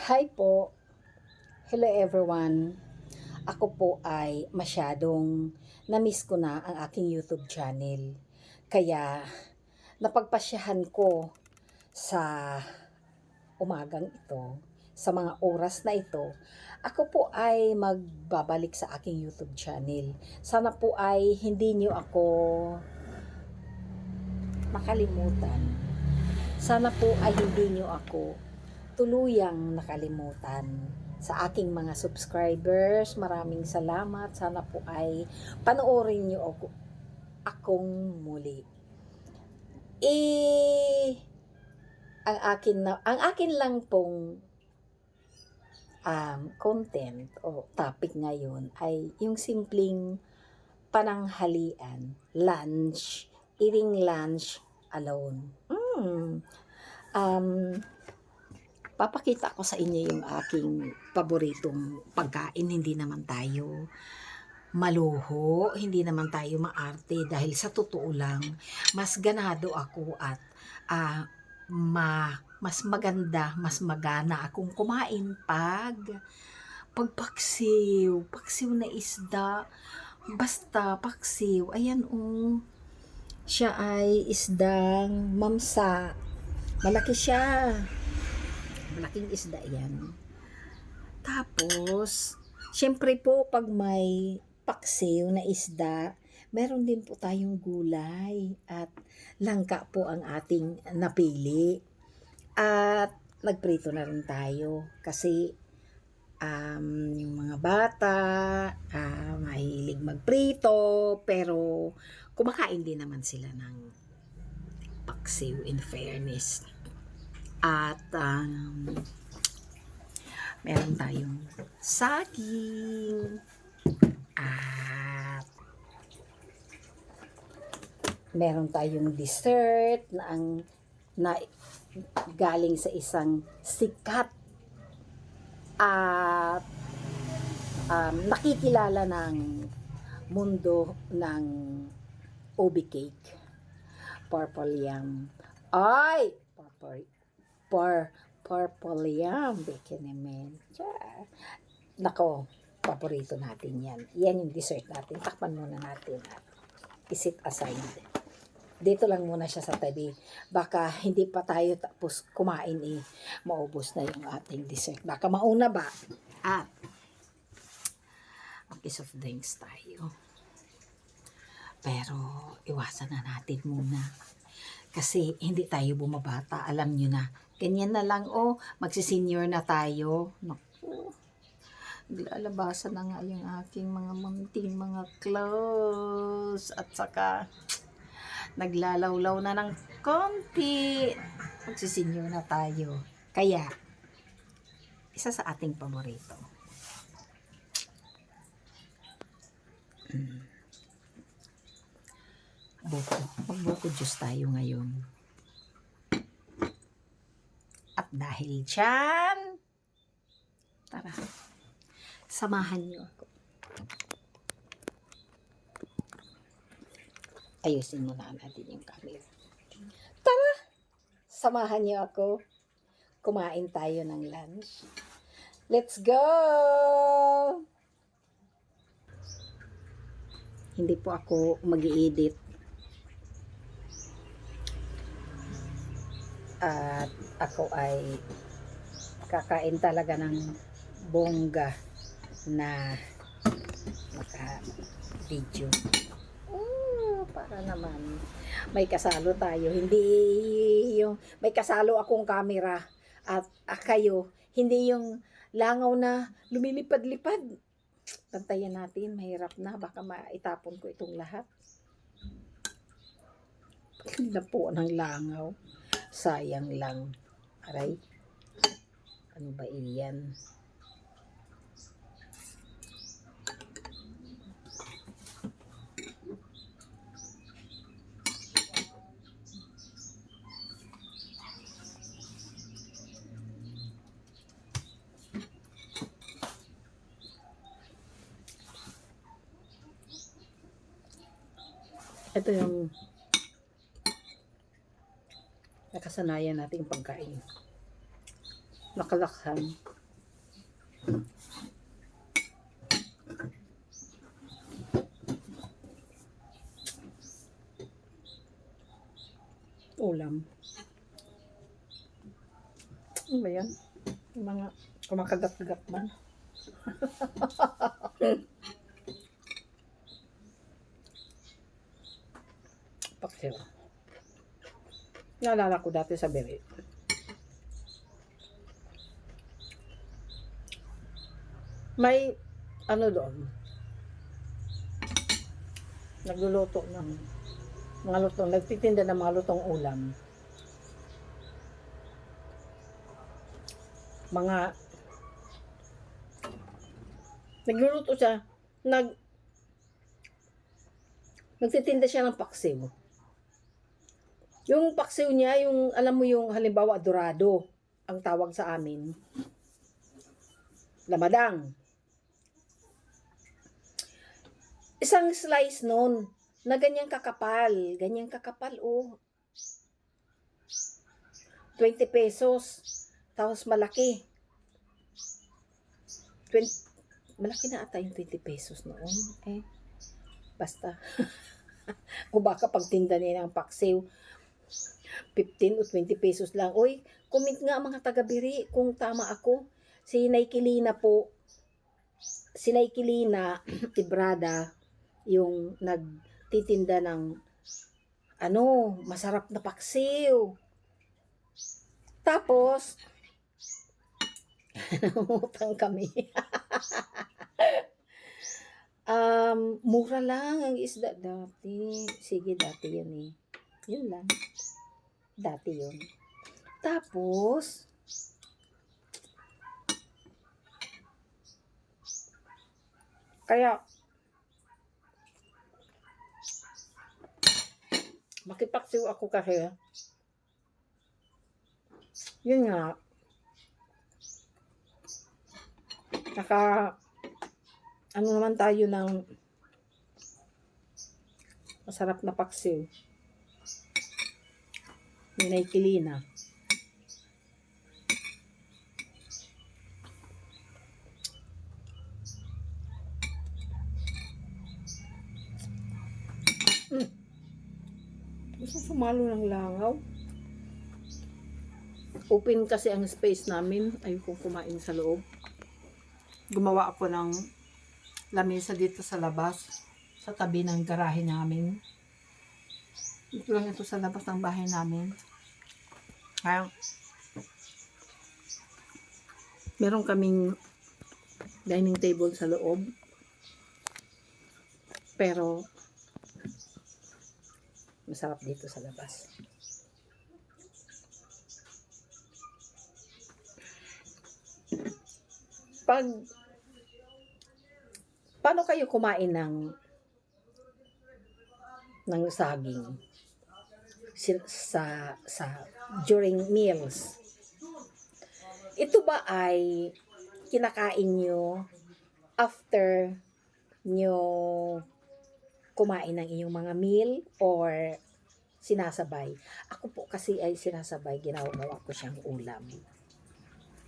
Hi po. Hello everyone. Ako po ay masyadong na-miss ko na ang aking YouTube channel. Kaya napagpasyahan ko sa umagang ito, sa mga oras na ito, ako po ay magbabalik sa aking YouTube channel. Sana po ay hindi niyo ako makalimutan. Sana po ay hindi niyo ako tuluyang nakalimutan. Sa aking mga subscribers, maraming salamat. Sana po ay panoorin niyo akong muli. Ang akin lang pong content o topic ngayon ay yung simpleng pananghalian, lunch, eating lunch alone. Papakita ko sa inyo yung aking paboritong pagkain. Hindi naman tayo maluho, hindi naman tayo maarte dahil sa totoo lang, mas ganado ako at mas maganda, mas magana akong kumain paksiw na isda, basta paksiw. Ayan siya ay isdang mamsa. Malaki siya. Malaking isda yan. Tapos, syempre po, pag may paksiw na isda, meron din po tayong gulay at langka po ang ating napili. At nagprito na rin tayo kasi yung mga bata mahilig magprito, pero kumakain din naman sila ng paksiw in fairness. At meron tayong saging at meron tayong dessert na galing sa isang sikat at nakikilala ng mundo ng ubi cake, purple yam. Purple yam, bacon naman. Nako, paborito natin yan. Yan yung dessert natin. Takpan muna natin at isit aside. Dito lang muna siya sa tabi. Baka hindi pa tayo tapos kumain maubos na yung ating dessert. Baka mauna ba? At a piece of drinks tayo. Pero iwasan na natin muna. Kasi hindi tayo bumabata. Alam nyo na. Ganyan na lang, magsisenior na tayo. Naku, naglalabasan na nga yung aking mga munting mga clothes. At saka, naglalawlaw na ng konti. Magsisenior na tayo. Kaya, isa sa ating paborito. Magbuko juice tayo ngayon. At dahil dyan, tara, samahan niyo ako. Ayusin muna natin yung camera. Tara, samahan niyo ako. Kumain tayo ng lunch. Let's go! Hindi po ako mag-i-edit. At ako ay kakain talaga ng bongga na naka-video. Para naman may kasalo tayo. Hindi yung may kasalo akong camera at kayo, hindi yung langaw na lumilipad-lipad. Pantayan natin, mahirap na. Baka maitapon ko itong lahat. Ganda po ng langaw. Sayang lang. Aray. Ano ba iyan? Ito yung nakasanayan nating pagkain. Nakalakhan. Ulam. Ano ba yan? Yung mga kumakagat-gat man. Paksiw. Naalala ko dati sa bere. May ano doon, nagluluto ng mga lutong, nagtitinda ng mga lutong ulam. Nagluluto siya, nagtitinda siya ng paksiw. Yung paksiw niya, yung alam mo yung halimbawa dorado, ang tawag sa amin. Lamadang. Isang slice nun, na ganyang kakapal oh. 20 pesos. Tapos malaki. Malaki na ata yung 20 pesos noon. Basta. O baka pagtinda niya ng paksiw, 15 o 20 pesos lang. Uy, comment nga mga taga-biri kung tama ako. Si Naikilina po. Si Naikilina, Ibrada, yung nagtitinda ng masarap na paksiw. Tapos, nangutang kami. Mura lang ang isda dati. Sige, dati yun eh. Yun lang. Dati yun. Tapos, kaya, makipaksiw ako kasi, yun nga, ano naman tayo ng masarap na paksiw. Yung Naikilina. Gusto sumalo ng langaw. Open kasi ang space namin. Ayoko kumain sa loob. Gumawa ako ng lamesa dito sa labas. Sa tabi ng garahe namin. Ito lang ito sa labas ng bahay namin. Kaya, meron kaming dining table sa loob. Pero, masarap dito sa labas. Paano kayo kumain ng saging during meals? Ito ba ay kinakain nyo after nyo kumain ng inyong mga meal or sinasabay? Ako po kasi ay sinasabay, ginagawa ko siyang ulam.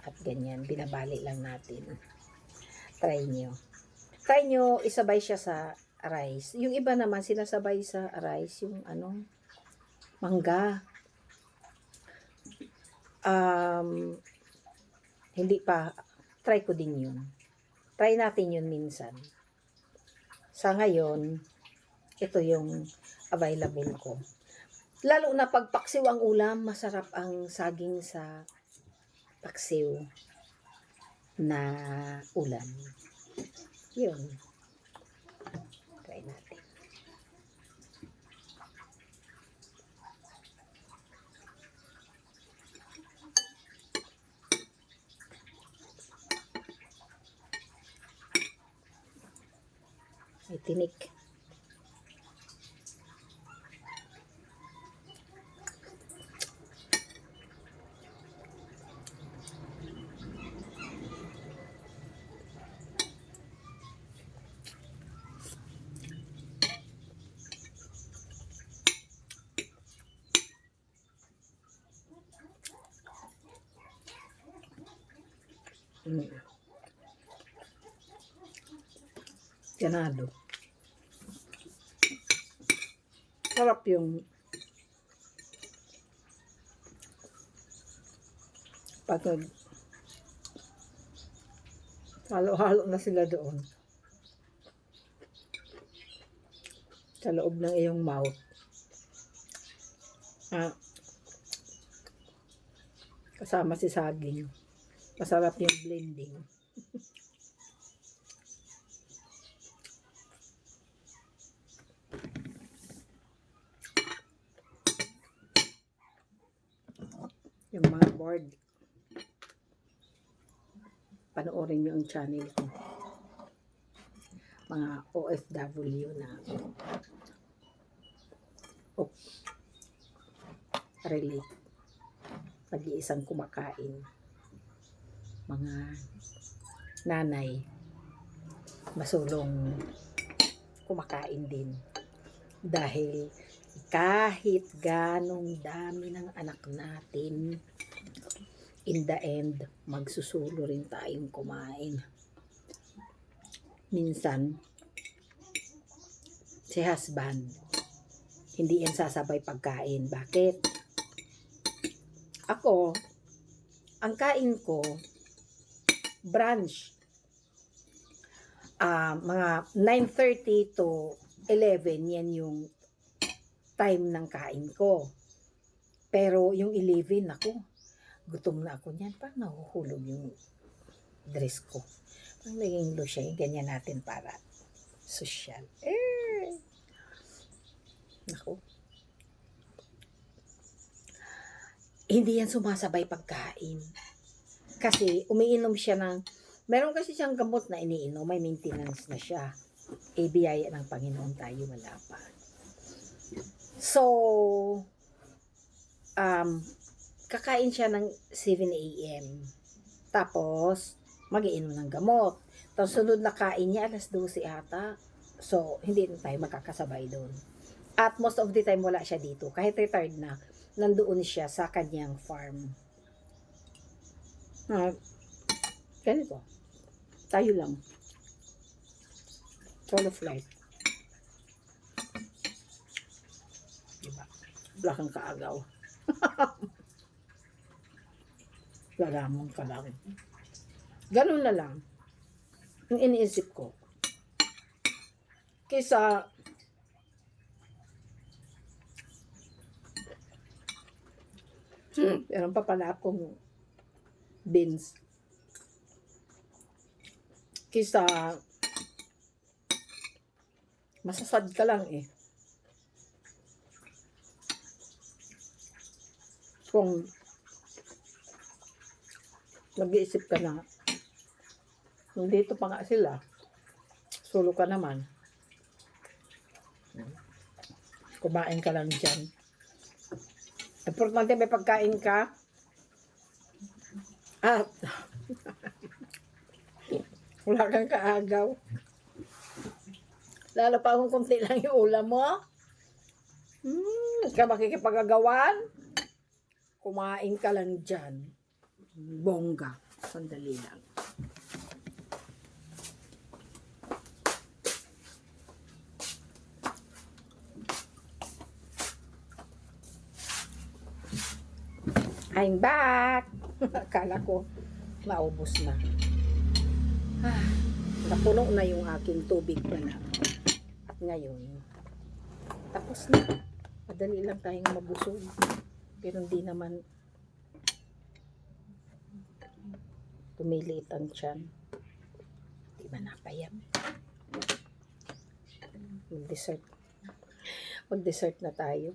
At ganyan, binabali lang natin. Try nyo, isabay siya sa rice. Yung iba naman, sinasabay sa rice, yung mangga. Hindi pa, try ko din yun. Try natin yun minsan. Sa ngayon, ito yung available ko. Lalo na pag paksiw ang ulam, masarap ang saging sa paksiw na ulam. Yun. Try natin. May tinik. Ganado. Sarap yung pag halo-halo na sila doon sa loob ng iyong mouth. Kasama si saging. Masarap yung blending. Yung mga board, panoorin nyo ang channel ko. Mga OFW na really nag-iisang kumakain. Mga nanay, masulong kumakain din. Dahil kahit ganong dami ng anak natin, in the end, magsusulo rin tayong kumain. Minsan, si husband, hindi yan sasabay pagkain. Bakit? Ako, ang kain ko, brunch. Mga 9:30 to 11, yan yung time ng kain ko. Pero yung 11, ako, gutom na ako niyan. Parang nahuhulog yung dress ko. Parang naging lotion. Ganyan natin para social. Ako. Hindi yan sumasabay pagkain. Kasi umiinom siya ng, meron kasi siyang gamot na iniinom, may maintenance na siya. Biyaya ng Panginoon tayo, wala pa. So, kakain siya ng 7 a.m. Tapos, mag-iinom ng gamot. Tapos, sunod na kain niya, alas 12 ata. So, hindi na tayo magkakasabay doon. At most of the time, wala siya dito. Kahit retired na, nandoon siya sa kanyang farm. Ganito. Tayo lang. Full of life. Diba? Wala kang kaagaw. Lalamon ka lang. Ganun na lang. Yung iniisip ko. Kaysa meron pa pala akong beans. Kaysa masasad ka lang eh. Kung nag-iisip ka na, dito pa nga sila, solo ka naman. Kumain ka lang dyan. Importante may pagkain ka. At wala kang kaagaw. Lalo pa kung kunti lang yung ulam mo. Ka makikipagagawan. Kumain ka lang dyan. Bongga. Sandali lang. I'm back! Akala ko naubos na. Napuno na yung aking tubig pala. At ngayon, tapos na. Madali lang tayong mabusog. Pero hindi naman tumiliit ang tiyan. Di ba napayam? Mag-dessert na tayo.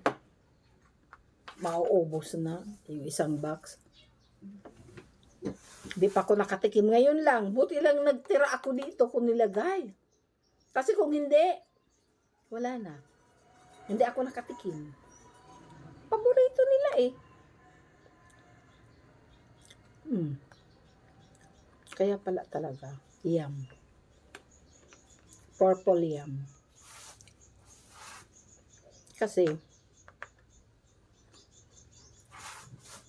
Mauubos na yung isang box. Di pa ako nakatikim ngayon lang. Buti lang nagtira ako dito kung nilagay. Kasi kung hindi, wala na. Hindi ako nakatikim. Paborito nila eh. Kaya pala talaga. Yum. Purple yum. Kasi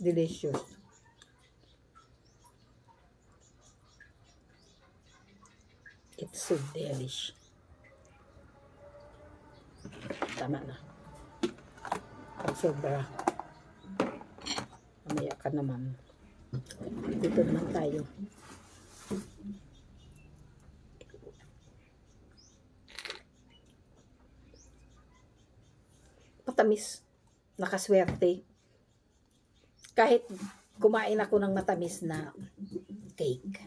delicious. It's so delish. tama na. Pag sobra, mamaya ka naman. Dito naman tayo. Matamis. Nakaswerte. Kahit kumain ako ng matamis na cake,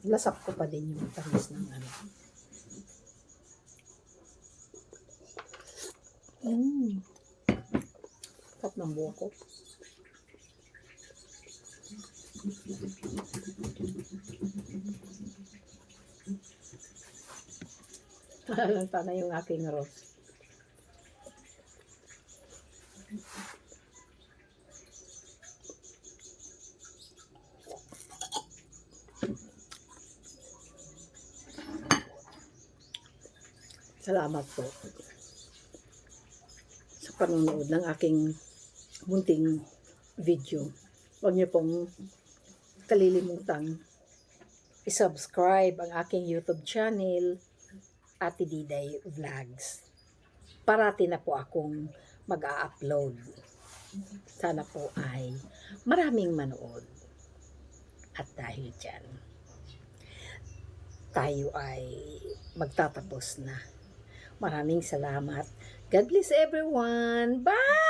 lasap ko pa din yung matamis ng ano. Sarap ng buko. Nalalanta na yung aking rose. Salamat po sa panonood ng aking munting video. Huwag niyo pong kalilimutang i-subscribe ang aking YouTube channel, Ate Diday Vlogs. Parati na po akong mag-a-upload. Sana po ay maraming manood. At dahil dyan, tayo ay magtatapos na. Maraming salamat. God bless everyone. Bye!